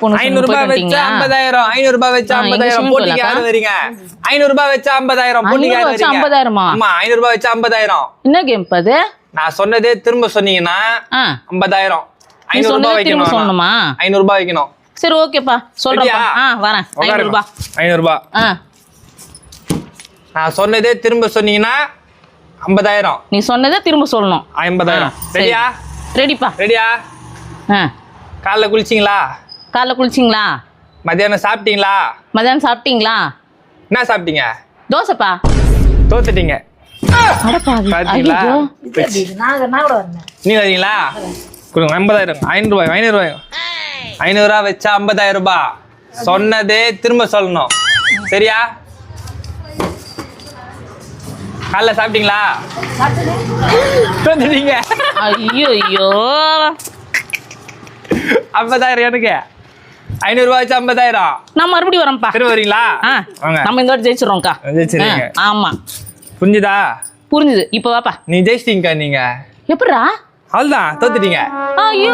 500 ரூபாய் வச்சா 50,000. 500 ரூபாய் வச்சா 50,000. போட்டிக்கு யாரு வரீங்க? 500 ரூபாய் வச்சா 50,000. போட்டிக்கு யாரு வரீங்க? 50,000. ஆமா 500 ரூபாய் வச்சா 50,000. என்ன கேம் அது? நான் சொன்னதே திரும்ப சொன்னீங்கன்னா 50,000. 500 ரூபாய் வைக்கணும். சொல்லணுமா? 500 ரூபாய் வைக்கணும். சரி ஓகேப்பா சொல்றேன். வரேன். 500 ரூபாய். 500 ரூபாய். நான் சொன்னதே திரும்ப சொன்னீங்கன்னா 50,000. நீ சொன்னதே திரும்ப சொல்லணும். 50,000. ரெடியா? ரெடிப்பா. ரெடியா? காலைல குளிச்சிங்களா? காலைல குளிச்சிங்களா? மத்தியானம் சாப்பிட்டீங்களா? மத்தியானம் சாப்பிட்டீங்களா? என்ன சாப்பிட்டீங்க? தோசைப்பா. தோத்துட்டீங்க. பாத்தீங்களா? நீ வரீங்களா? கொடுங்க 50,000. 500 ரூபாய். 500 ரூபாய். 500 ரூபாய் வச்சா 50,000 ரூபாய். சொன்னதே திரும்ப சொல்லணும். சரியா? காலைல சாப்பிட்டீங்களா? தோத்துட்டீங்க. ஐயோ 50,000 எனக்கு. 500 ரூபாய் வச்சு 50,000. நான் மறுபடியும் வரேன்ப்பா. திரும்ப வரீங்களா? நம்ம இந்த வாட்டி ஜெயிச்சிரோம்க்கா. ஜெயிச்சிருங்க. ஆமா புரிஞ்சுதா? புரிஞ்சுது. இப்போ வாப்பா. நீ ஜெயிச்சிட்டீங்கக்கா. நீங்க எப்படிடா? அவ்வளவுதான், தோத்துட்டீங்க. ஐயோ